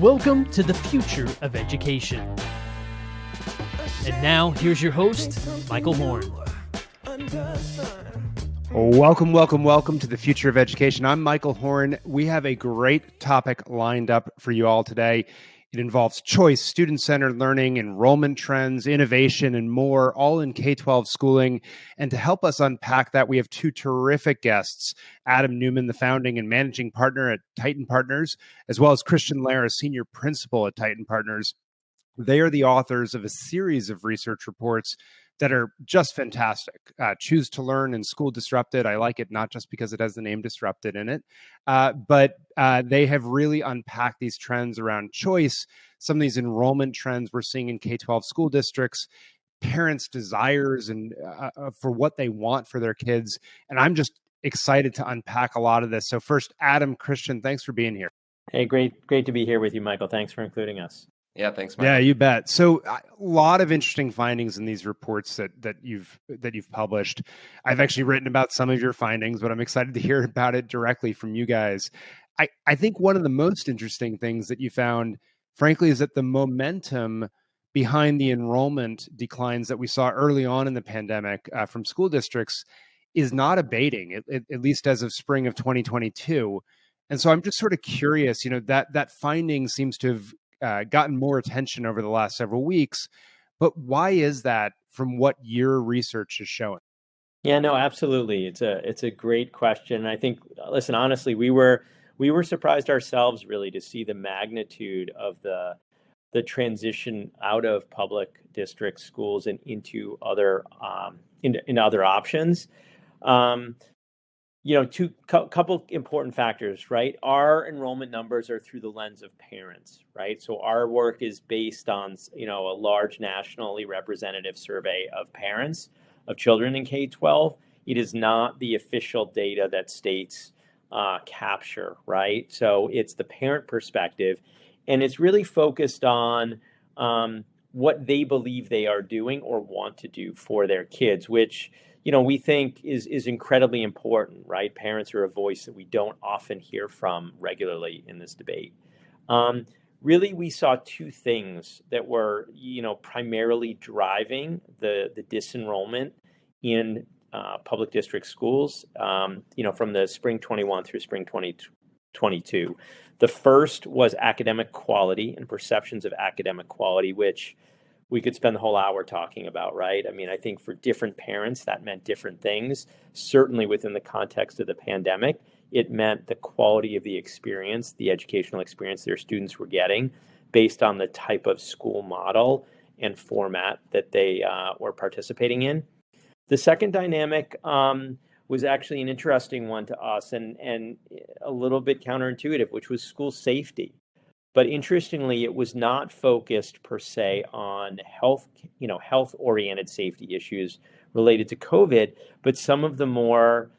Welcome to the future of education. And now, here's your host, Michael Horn. Welcome to the future of education. I'm Michael Horn. We have a great topic lined up for you all today. It involves choice, student-centered learning, enrollment trends, innovation, and more, all in K-12 schooling. And to help us unpack that, we have two terrific guests, Adam Newman, the founding and managing partner at Tyton Partners, as well as Christian Lehr, a senior principal at Tyton Partners. They are the authors of a series of research reports that are just fantastic. Choose to Learn and School Disrupted. I like it not just because it has the name Disrupted in it, but they have really unpacked these trends around choice, some of these enrollment trends we're seeing in K-12 school districts, parents' desires and for what they want for their kids. And I'm just excited to unpack a lot of this. So first, Adam, Christian, thanks for being here. Hey, great to be here with you, Michael. Thanks for including us. Yeah, thanks, Michael. Yeah, you bet. So a lot of interesting findings in these reports that you've published. I've actually written about some of your findings, but I'm excited to hear about it directly from you guys. I think one of the most interesting things that you found, frankly, is that the momentum behind the enrollment declines that we saw early on in the pandemic from school districts is not abating, at least as of spring of 2022. And so I'm just sort of curious, that finding seems to have gotten more attention over the last several weeks, but why is that from what your research is showing? Yeah, no, absolutely. It's a great question. I think, listen, honestly, we were surprised ourselves really to see the magnitude of the transition out of public district schools and into other into other options. Couple important factors, right? Our enrollment numbers are through the lens of parents, right? So our work is based on, a large nationally representative survey of parents of children in K-12. It is not the official data that states capture, right? So it's the parent perspective, and it's really focused on what they believe they are doing or want to do for their kids, which we think is incredibly important, right? Parents are a voice that we don't often hear from regularly in this debate. Really, we saw two things that were, primarily driving the disenrollment in public district schools, from the spring 21 through spring 2022. The first was academic quality and perceptions of academic quality, which we could spend the whole hour talking about, right? I mean, I think for different parents, that meant different things. Certainly within the context of the pandemic, it meant the quality of the experience, the educational experience their students were getting based on the type of school model and format that they were participating in. The second dynamic was actually an interesting one to us and a little bit counterintuitive, which was school safety. But interestingly, it was not focused per se on health-oriented safety issues related to COVID, but some of the more,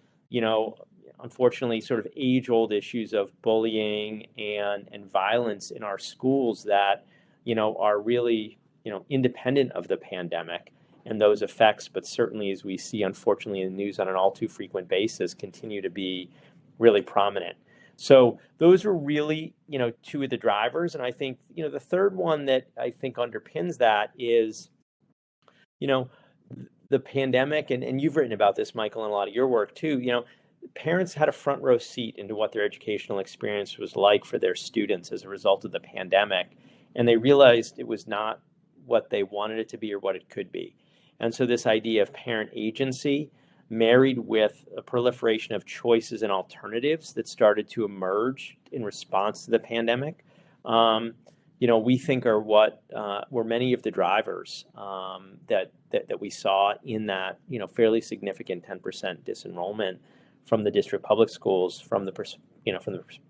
unfortunately, sort of age-old issues of bullying and violence in our schools that, are really, independent of the pandemic and those effects, but certainly, as we see, unfortunately, in the news on an all too frequent basis, continue to be really prominent. So those were really, two of the drivers. And I think, the third one that I think underpins that is, the pandemic, and you've written about this, Michael, in a lot of your work too, parents had a front row seat into what their educational experience was like for their students as a result of the pandemic. And they realized it was not what they wanted it to be or what it could be. And so this idea of parent agency, married with a proliferation of choices and alternatives that started to emerge in response to the pandemic, we think are what were many of the drivers that we saw in that fairly significant 10% disenrollment from the district public schools from the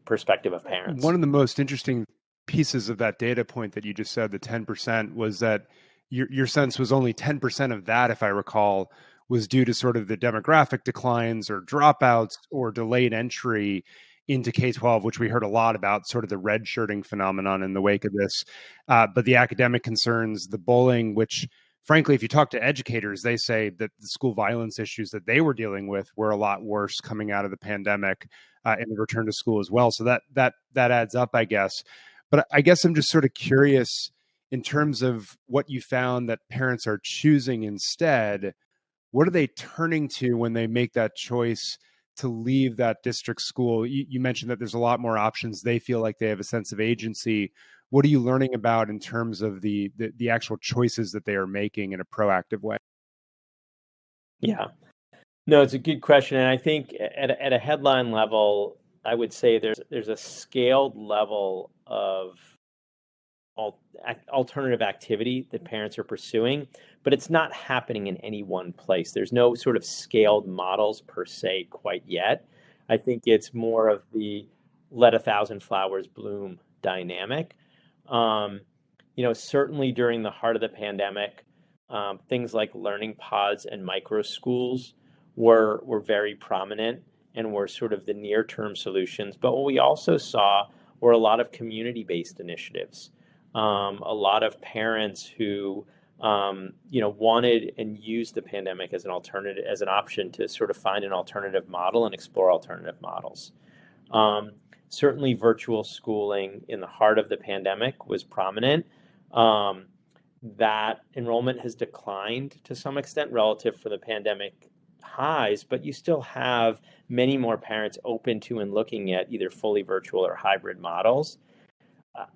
perspective of parents. One of the most interesting pieces of that data point that you just said, the 10%, was that your sense was only 10% of that, if I recall, was due to sort of the demographic declines or dropouts or delayed entry into K-12, which we heard a lot about, sort of the red shirting phenomenon in the wake of this. But the academic concerns, the bullying, which frankly, if you talk to educators, they say that the school violence issues that they were dealing with were a lot worse coming out of the pandemic and the return to school as well. So that adds up, I guess. But I guess I'm just sort of curious in terms of what you found that parents are choosing instead. What are they turning to when they make that choice to leave that district school? You mentioned that there's a lot more options. They feel like they have a sense of agency. What are you learning about in terms of the actual choices that they are making in a proactive way? Yeah. No, it's a good question, and I think at a headline level, I would say there's a scaled level of alternative activity that parents are pursuing, but it's not happening in any one place. There's no sort of scaled models per se quite yet. I think it's more of the let a thousand flowers bloom dynamic. Um, certainly during the heart of the pandemic, things like learning pods and micro schools were very prominent and were sort of the near term solutions. But what we also saw were a lot of community based initiatives. A lot of parents who wanted and used the pandemic as an alternative, as an option to sort of find an alternative model and explore alternative models. Certainly, virtual schooling in the heart of the pandemic was prominent. That enrollment has declined to some extent relative for the pandemic highs, but you still have many more parents open to and looking at either fully virtual or hybrid models. Uh,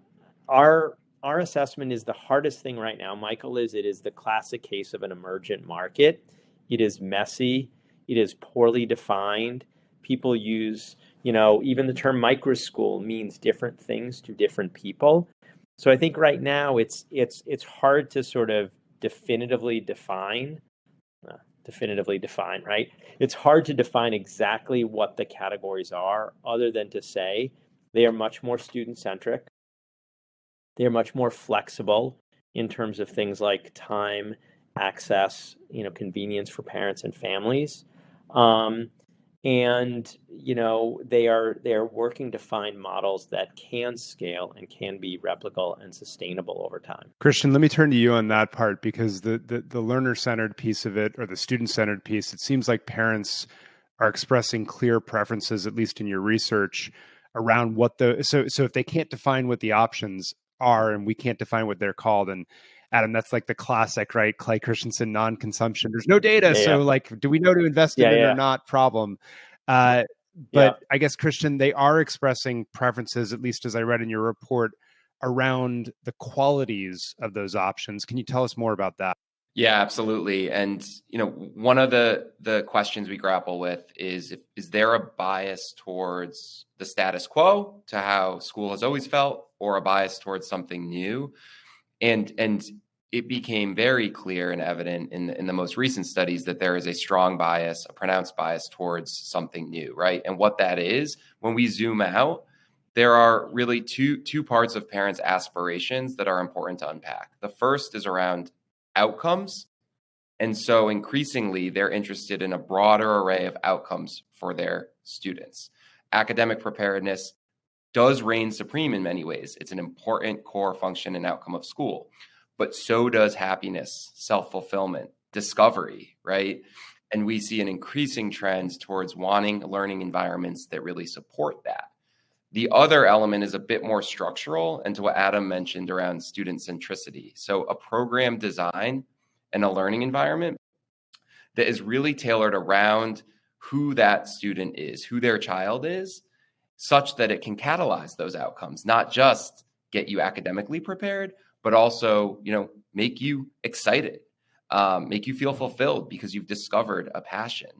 our assessment is the hardest thing right now, Michael, is it is the classic case of an emergent market. It is messy. It is poorly defined. People use, even the term micro school means different things to different people. So I think right now it's hard to sort of definitively define, right? It's hard to define exactly what the categories are, other than to say they are much more student centric. They're much more flexible in terms of things like time, access, convenience for parents and families. They are working to find models that can scale and can be replicable and sustainable over time. Christian, let me turn to you on that part, because the learner-centered piece of it, or the student-centered piece, it seems like parents are expressing clear preferences, at least in your research, around so if they can't define what the options are, and we can't define what they're called, and Adam, that's like the classic, right? Clay Christensen non-consumption. There's no data, Yeah. so like, do we know to invest in it or not? Problem. But I guess, Christian, they are expressing preferences, at least as I read in your report, around the qualities of those options. Can you tell us more about that? Yeah, absolutely. And, one of the questions we grapple with is there a bias towards the status quo, to how school has always felt, or a bias towards something new? And it became very clear and evident in the most recent studies that there is a strong bias, a pronounced bias towards something new, right? And what that is, when we zoom out, there are really two parts of parents' aspirations that are important to unpack. The first is around outcomes. And so increasingly, they're interested in a broader array of outcomes for their students. Academic preparedness does reign supreme in many ways. It's an important core function and outcome of school, but so does happiness, self-fulfillment, discovery, right? And we see an increasing trend towards wanting learning environments that really support that. The other element is a bit more structural, and to what Adam mentioned around student centricity. So a program design and a learning environment that is really tailored around who that student is, who their child is, such that it can catalyze those outcomes, not just get you academically prepared, but also, make you excited, make you feel fulfilled because you've discovered a passion.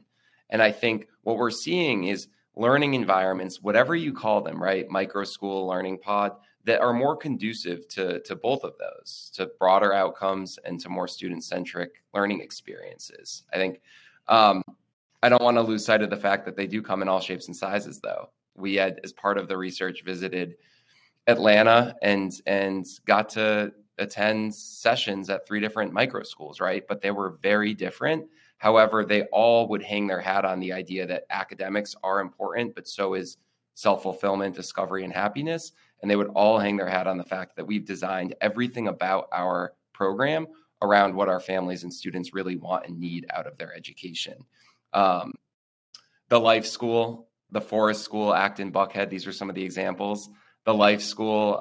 And I think what we're seeing is learning environments, whatever you call them, right? Micro school, learning pod, that are more conducive to both of those, to broader outcomes and to more student-centric learning experiences. I think I don't want to lose sight of the fact that they do come in all shapes and sizes, though. We had, as part of the research, visited Atlanta and got to attend sessions at 3 different micro schools, right? But they were very different. However, they all would hang their hat on the idea that academics are important, but so is self-fulfillment, discovery, and happiness. And they would all hang their hat on the fact that we've designed everything about our program around what our families and students really want and need out of their education. The Life School, the Forest School, Acton, Buckhead, these are some of the examples. the life school.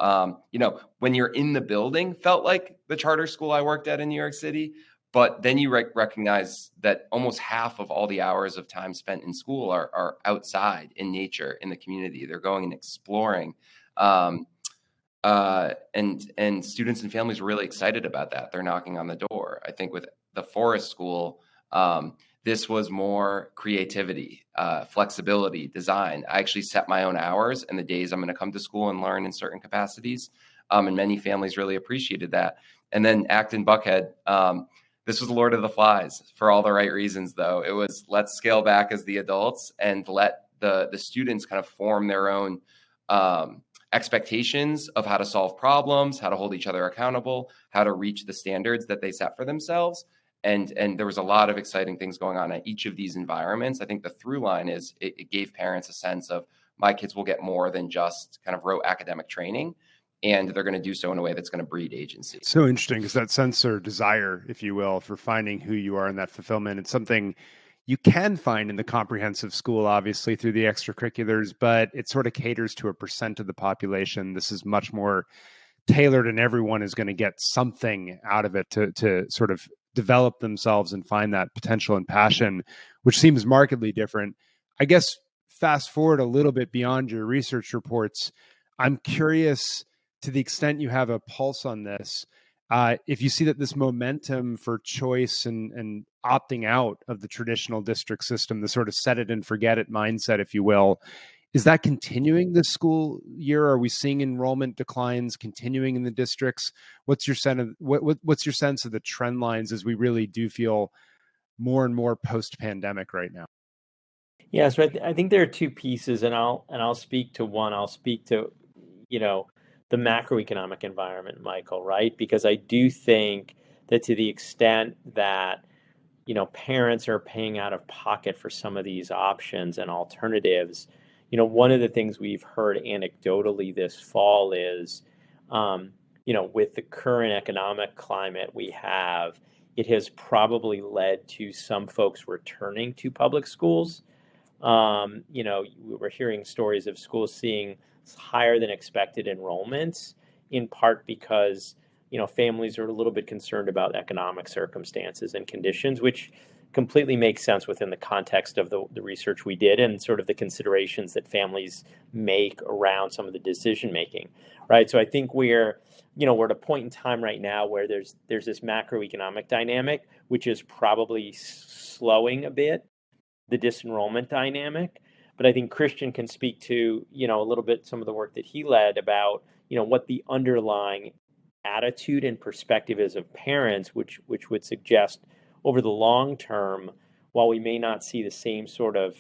When you're in the building, felt like the charter school I worked at in New York City. But then you recognize that almost half of all the hours of time spent in school are outside in nature, in the community. They're going and exploring. And students and families were really excited about that. They're knocking on the door. I think with the forest school, this was more creativity, flexibility, design. I actually set my own hours and the days I'm going to come to school and learn in certain capacities. And many families really appreciated that. And then Acton Buckhead, this was Lord of the Flies for all the right reasons, though. It was let's scale back as the adults and let the students kind of form their own expectations of how to solve problems, how to hold each other accountable, how to reach the standards that they set for themselves. And there was a lot of exciting things going on at each of these environments. I think the through line is it gave parents a sense of my kids will get more than just kind of rote academic training, and they're going to do so in a way that's going to breed agency. So interesting, because that sense or desire, if you will, for finding who you are in that fulfillment, it's something you can find in the comprehensive school, obviously, through the extracurriculars, but it sort of caters to a percent of the population. This is much more tailored, and everyone is going to get something out of it to sort of develop themselves and find that potential and passion, which seems markedly different. I guess fast forward a little bit beyond your research reports, I'm curious, to the extent you have a pulse on this, if you see that this momentum for choice and opting out of the traditional district system, the sort of set it and forget it mindset, if you will, is that continuing this school year? Are we seeing enrollment declines continuing in the districts? What's your sense of what's your sense of the trend lines as we really do feel more and more post-pandemic right now? Yeah, so I think there are two pieces, and I'll speak to one. I'll speak to, the macroeconomic environment, Michael, right? Because I do think that to the extent that parents are paying out of pocket for some of these options and alternatives, one of the things we've heard anecdotally this fall is, with the current economic climate we have, it has probably led to some folks returning to public schools. We're hearing stories of schools seeing higher than expected enrollments, in part because, families are a little bit concerned about economic circumstances and conditions, which completely makes sense within the context of the research we did and sort of the considerations that families make around some of the decision making, right? So I think we're at a point in time right now where there's this macroeconomic dynamic, which is probably slowing a bit the disenrollment dynamic. But I think Christian can speak to, a little bit some of the work that he led about, what the underlying attitude and perspective is of parents, which would suggest over the long term, while we may not see the same sort of,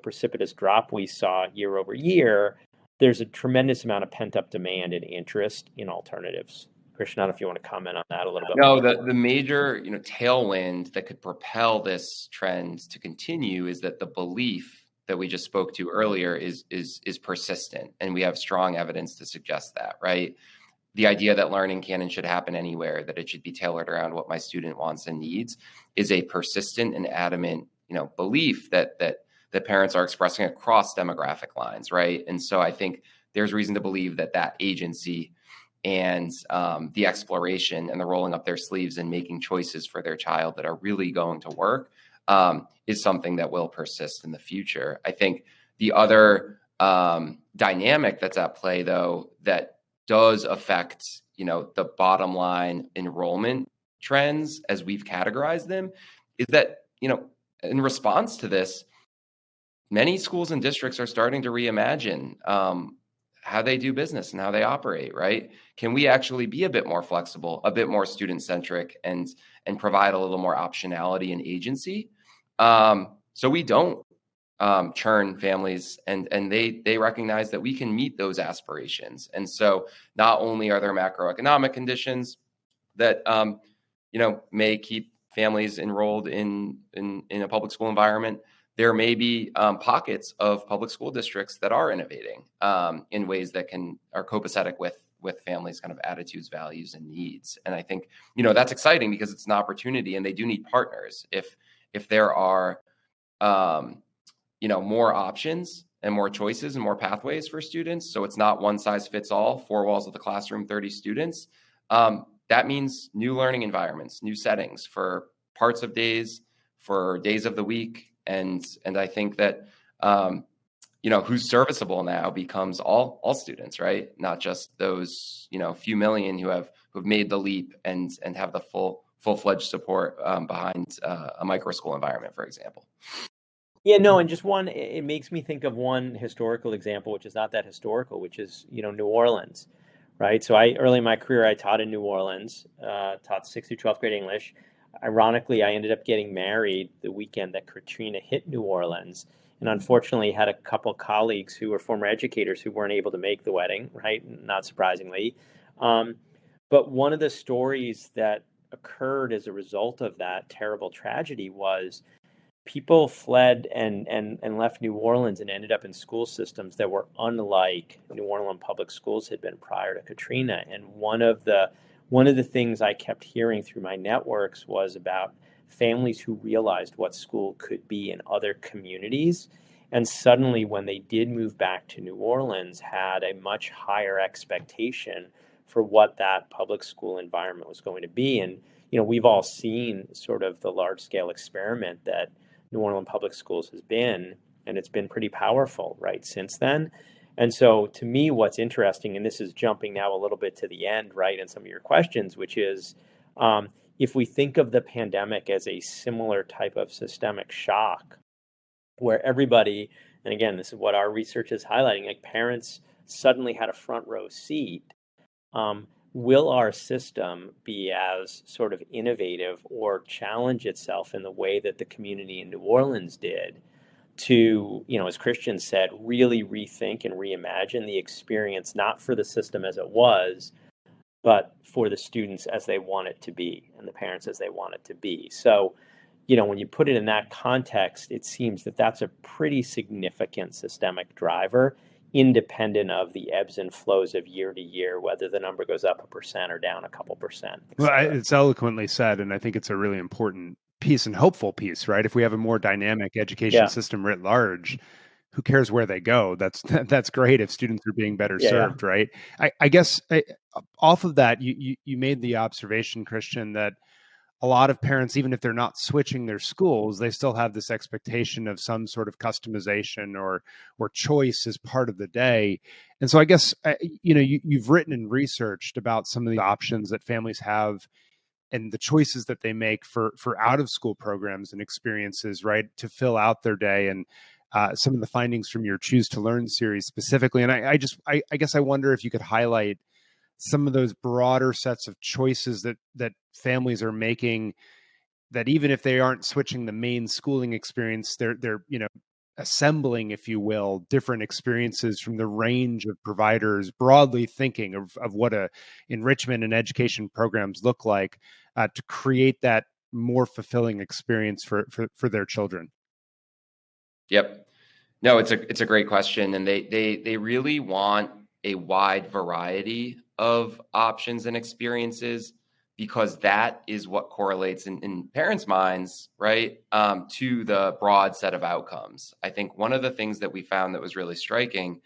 precipitous drop we saw year over year, there's a tremendous amount of pent up demand and interest in alternatives. Christian, I don't know if you want to comment on that a little bit more. No, the major tailwind that could propel this trend to continue is that the belief that we just spoke to earlier is persistent, and we have strong evidence to suggest that, right? The idea that learning can and should happen anywhere, that it should be tailored around what my student wants and needs, is a persistent and adamant, belief that parents are expressing across demographic lines, right? And so I think there's reason to believe that agency and the exploration and the rolling up their sleeves and making choices for their child that are really going to work is something that will persist in the future. I think the other dynamic that's at play, though, that does affect, the bottom line enrollment trends as we've categorized them, is that, in response to this, many schools and districts are starting to reimagine how they do business and how they operate, right? Can we actually be a bit more flexible, a bit more student-centric, and provide a little more optionality and agency? So we don't churn families, and they recognize that we can meet those aspirations. And so not only are there macroeconomic conditions that may keep families enrolled in a public school environment, there may be pockets of public school districts that are innovating in ways that are copacetic with families' kind of attitudes, values, and needs. And I think that's exciting because it's an opportunity, and they do need partners. If there are more options and more choices and more pathways for students. So it's not one size fits all, 4 walls of the classroom, 30 students. That means new learning environments, new settings for parts of days, for days of the week. And I think that, who's serviceable now becomes all students, right? Not just those, few million who've made the leap and have the full-fledged support behind a micro school environment, for example. Yeah, no, and just one, it makes me think of one historical example, which is not that historical, which is, New Orleans, right? So early in my career, I taught in New Orleans, taught 6th through 12th grade English. Ironically, I ended up getting married the weekend that Katrina hit New Orleans. And unfortunately, had a couple colleagues who were former educators who weren't able to make the wedding, right? Not surprisingly. But one of the stories that occurred as a result of that terrible tragedy was people fled and left New Orleans and ended up in school systems that were unlike New Orleans public schools had been prior to Katrina. And one of the things I kept hearing through my networks was about families who realized what school could be in other communities. And suddenly, when they did move back to New Orleans, had a much higher expectation for what that public school environment was going to be. And, we've all seen sort of the large scale experiment that New Orleans public schools has been, and it's been pretty powerful, right, since then. And so to me, what's interesting, and this is jumping now a little bit to the end, right, in some of your questions, which is if we think of the pandemic as a similar type of systemic shock, where everybody, and again, this is what our research is highlighting, like parents suddenly had a front row seat. Will our system be as sort of innovative or challenge itself in the way that the community in New Orleans did to, as Christian said, really rethink and reimagine the experience, not for the system as it was, but for the students as they want it to be and the parents as they want it to be. So, when you put it in that context, it seems that that's a pretty significant systemic driver, independent of the ebbs and flows of year to year, whether the number goes up 1% or down a couple percent. Well, it's eloquently said, and I think it's a really important piece and hopeful piece, right? If we have a more dynamic education system writ large, who cares where they go? That's great if students are being better served, right? I guess off of that, you made the observation, Christian, that a lot of parents, even if they're not switching their schools, they still have this expectation of some sort of customization or choice as part of the day. And so I guess, you've written and researched about some of the options that families have and the choices that they make for out of school programs and experiences, right, to fill out their day, and some of the findings from your Choose to Learn series specifically. And I guess I wonder if you could highlight some of those broader sets of choices that families are making, that even if they aren't switching the main schooling experience, they're assembling, if you will, different experiences from the range of providers, broadly thinking of what a enrichment and education programs look like, to create that more fulfilling experience for their children. Yep. No, it's a great question, and they really want a wide variety of options and experiences, because that is what correlates in parents' minds, right, to the broad set of outcomes. I think one of the things that we found that was really striking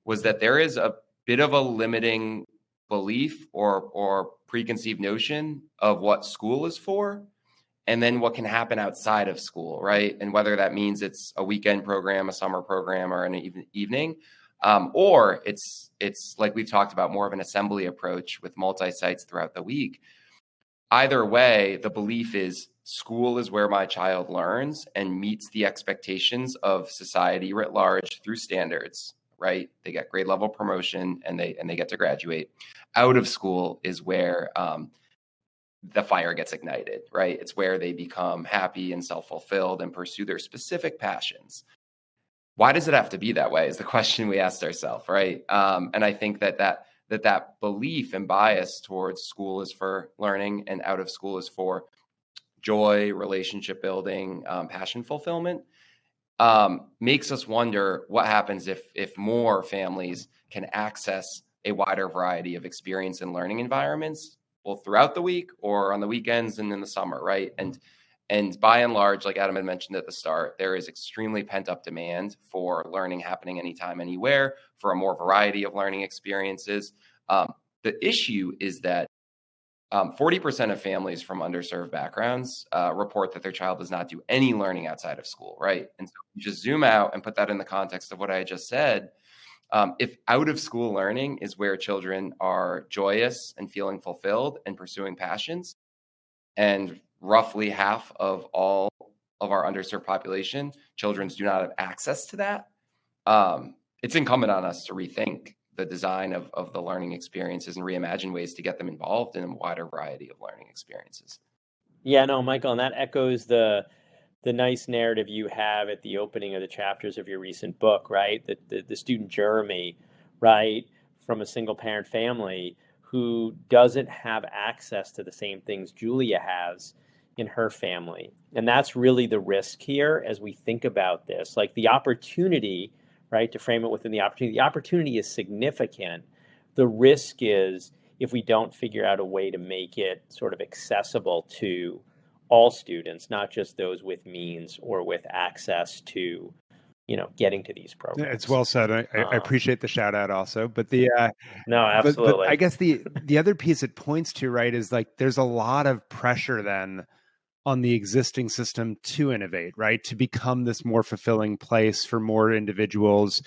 was that there is a bit of a limiting belief or preconceived notion of what school is for, and then what can happen outside of school, right? And whether that means it's a weekend program, a summer program, or an evening, or it's like we've talked about, more of an assembly approach with multi-sites throughout the week. Either way, the belief is school is where my child learns and meets the expectations of society writ large through standards, right? They get grade level promotion and they get to graduate. Out of school is where the fire gets ignited, right? It's where they become happy and self-fulfilled and pursue their specific passions. Why does it have to be that way is the question we asked ourselves, right? And I think that belief and bias towards school is for learning and out of school is for joy, relationship building, passion fulfillment, makes us wonder what happens if more families can access a wider variety of experience and learning environments, both throughout the week or on the weekends and in the summer, right? And And by and large, like Adam had mentioned at the start, there is extremely pent up demand for learning happening anytime, anywhere, for a more variety of learning experiences. The issue is that 40% of families from underserved backgrounds report that their child does not do any learning outside of school, right? And so you just zoom out and put that in the context of what I just said. If out of school learning is where children are joyous and feeling fulfilled and pursuing passions, and roughly half of all of our underserved population, children do not have access to that, it's incumbent on us to rethink the design of the learning experiences and reimagine ways to get them involved in a wider variety of learning experiences. Yeah, no, Michael, and that echoes the nice narrative you have at the opening of the chapters of your recent book, right? The student Jeremy, right, from a single parent family who doesn't have access to the same things Julia has in her family. And that's really the risk here as we think about this. Like the opportunity, right, to frame it within the opportunity is significant. The risk is if we don't figure out a way to make it sort of accessible to all students, not just those with means or with access to, getting to these programs. It's well said. I appreciate the shout out also, but the no, but absolutely. I guess the other piece it points to, right, is like there's a lot of pressure then on the existing system to innovate, right, to become this more fulfilling place for more individuals,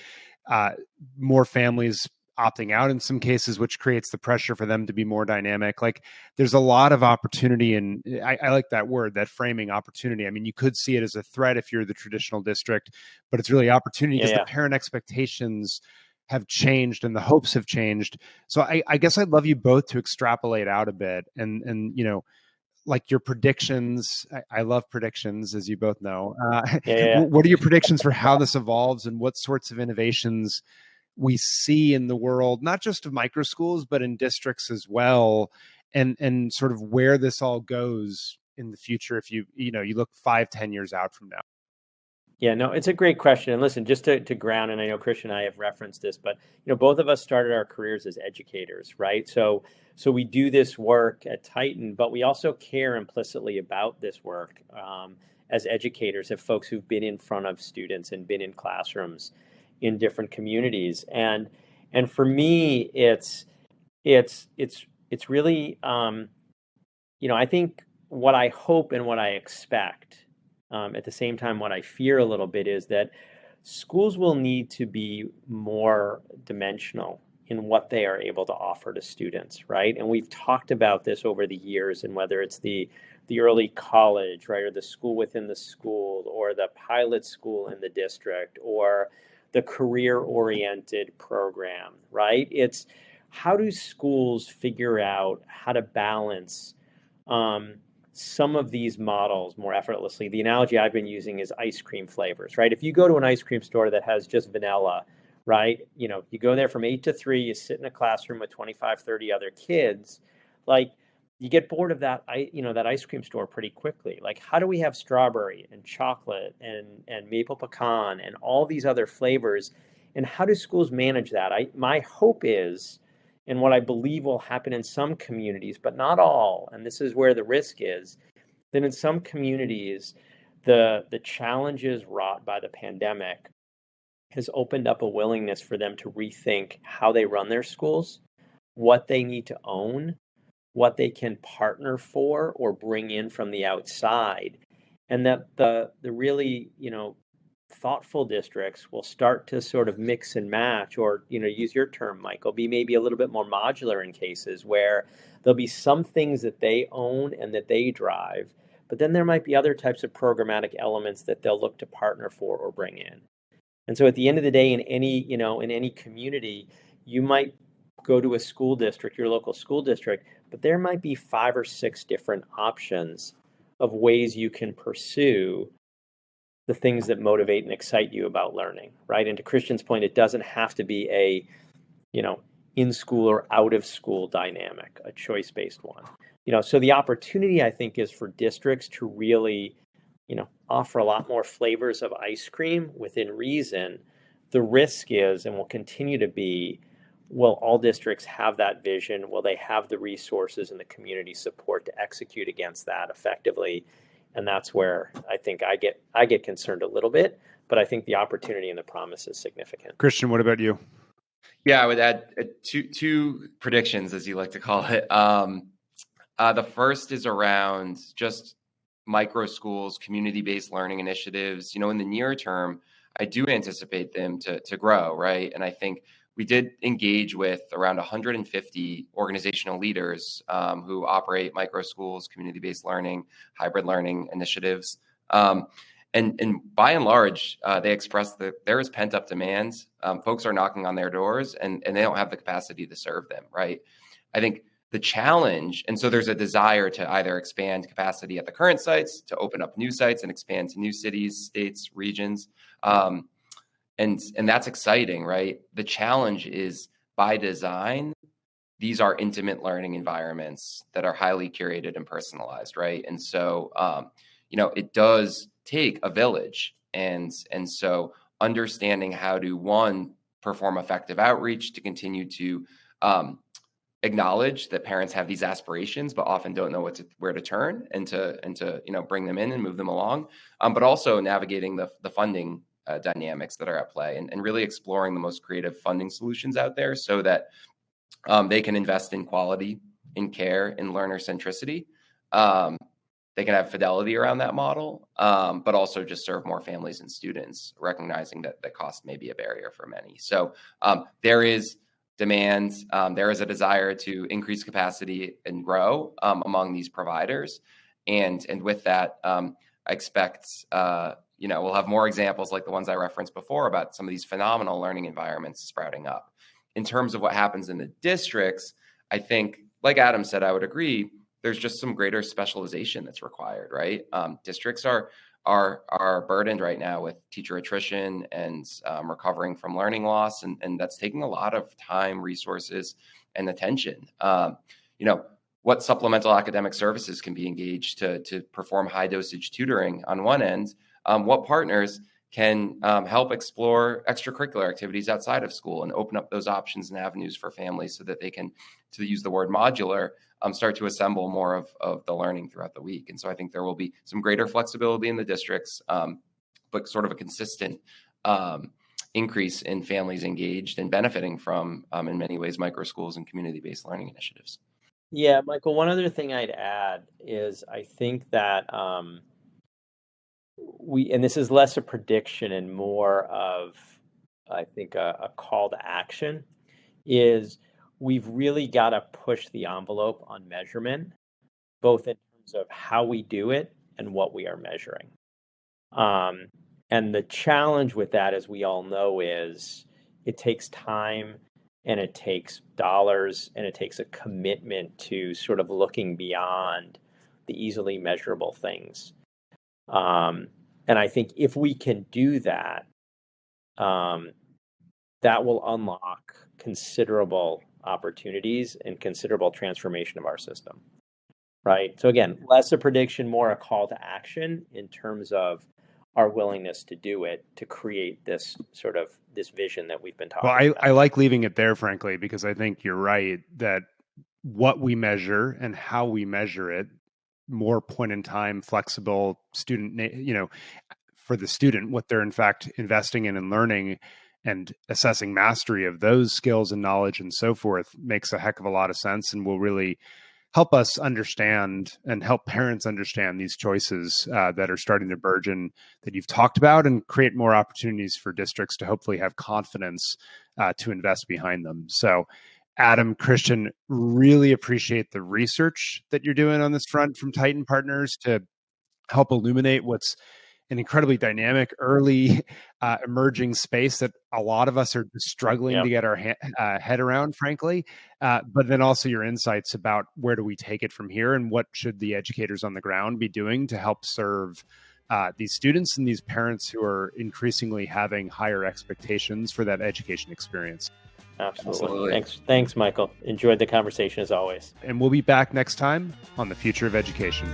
more families opting out in some cases, which creates the pressure for them to be more dynamic. Like there's a lot of opportunity, and I like that word, that framing, opportunity. I mean, you could see it as a threat if you're the traditional district, but it's really opportunity because the parent expectations have changed and the hopes have changed. So I guess I'd love you both to extrapolate out a bit and like your predictions. I love predictions, as you both know. What are your predictions for how this evolves and what sorts of innovations we see in the world, not just of micro schools, but in districts as well, and sort of where this all goes in the future if you look 5-10 years out from now? Yeah, no, it's a great question. And listen, just to ground, and I know Christian and I have referenced this, but both of us started our careers as educators, right? So we do this work at Tyton, but we also care implicitly about this work as educators, of folks who've been in front of students and been in classrooms in different communities. And for me, it's really I think what I hope and what I expect. At the same time, what I fear a little bit is that schools will need to be more dimensional in what they are able to offer to students, right? And we've talked about this over the years, and whether it's the early college, right, or the school within the school, or the pilot school in the district, or the career-oriented program, right? It's how do schools figure out how to balance some of these models more effortlessly? The analogy I've been using is ice cream flavors, right? If you go to an ice cream store that has just vanilla, right? You go there from 8 to 3, you sit in a classroom with 25, 30 other kids, like you get bored of that, that ice cream store pretty quickly. Like, how do we have strawberry and chocolate and maple pecan and all these other flavors? And how do schools manage that? My hope is, and what I believe will happen in some communities, but not all, and this is where the risk is, that in some communities, the challenges wrought by the pandemic has opened up a willingness for them to rethink how they run their schools, what they need to own, what they can partner for or bring in from the outside, and that the really, thoughtful districts will start to sort of mix and match, or use your term, Michael, be maybe a little bit more modular in cases where there'll be some things that they own and that they drive, but then there might be other types of programmatic elements that they'll look to partner for or bring in. And so at the end of the day, in any community, you might go to a school district, your local school district, but there might be 5 or 6 different options of ways you can pursue the things that motivate and excite you about learning, right? And to Christian's point, it doesn't have to be a, in school or out of school dynamic, a choice-based one. So the opportunity, I think, is for districts to really, offer a lot more flavors of ice cream within reason. The risk is, and will continue to be, will all districts have that vision? Will they have the resources and the community support to execute against that effectively? And that's where I think I get concerned a little bit, but I think the opportunity and the promise is significant. Christian, what about you? Yeah, I would add two predictions, as you like to call it. The first is around just micro schools, community-based learning initiatives. In the near term, I do anticipate them to grow, right? And I think we did engage with around 150 organizational leaders who operate micro schools, community-based learning, hybrid learning initiatives. And by and large, they expressed that there is pent-up demand. Folks are knocking on their doors, and they don't have the capacity to serve them, right? I think the challenge, and so there's a desire to either expand capacity at the current sites, to open up new sites and expand to new cities, states, regions. And that's exciting, right? The challenge is, by design, these are intimate learning environments that are highly curated and personalized, right? And so, it does take a village. And so understanding how to, one, perform effective outreach, to continue to acknowledge that parents have these aspirations, but often don't know where to turn, and to bring them in and move them along, but also navigating the funding dynamics that are at play, and really exploring the most creative funding solutions out there, so that they can invest in quality, in care, in learner centricity. They can have fidelity around that model, but also just serve more families and students, recognizing that cost may be a barrier for many. So there is demand. There is a desire to increase capacity and grow among these providers. And with that, I expect we'll have more examples like the ones I referenced before about some of these phenomenal learning environments sprouting up. In terms of what happens in the districts, I think, like Adam said, I would agree, there's just some greater specialization that's required, right? Districts are burdened right now with teacher attrition and recovering from learning loss, and that's taking a lot of time, resources, and attention. What supplemental academic services can be engaged to perform high dosage tutoring on one end? What partners can help explore extracurricular activities outside of school and open up those options and avenues for families, so that they can, to use the word modular, start to assemble more of the learning throughout the week. And so I think there will be some greater flexibility in the districts, but sort of a consistent increase in families engaged and benefiting from, in many ways, micro schools and community-based learning initiatives. Yeah, Michael, one other thing I'd add is I think that and this is less a prediction and more of, I think, a call to action, is we've really got to push the envelope on measurement, both in terms of how we do it and what we are measuring. And the challenge with that, as we all know, is it takes time, and it takes dollars, and it takes a commitment to sort of looking beyond the easily measurable things. And I think if we can do that, that will unlock considerable opportunities and considerable transformation of our system, right? So again, less a prediction, more a call to action in terms of our willingness to do it, to create this vision that we've been talking about. I like leaving it there, frankly, because I think you're right that what we measure and how we measure it, more point in time, flexible student, for the student, what they're in fact investing in and learning and assessing mastery of those skills and knowledge and so forth, makes a heck of a lot of sense, and will really help us understand and help parents understand these choices that are starting to burgeon that you've talked about, and create more opportunities for districts to hopefully have confidence to invest behind them. So Adam, Christian, really appreciate the research that you're doing on this front from Tyton Partners to help illuminate what's an incredibly dynamic, early emerging space that a lot of us are struggling to get our head around, frankly. But then also your insights about where do we take it from here, and what should the educators on the ground be doing to help serve these students and these parents who are increasingly having higher expectations for that education experience. Absolutely. Thanks, Michael. Enjoyed the conversation as always. And we'll be back next time on The Future of Education.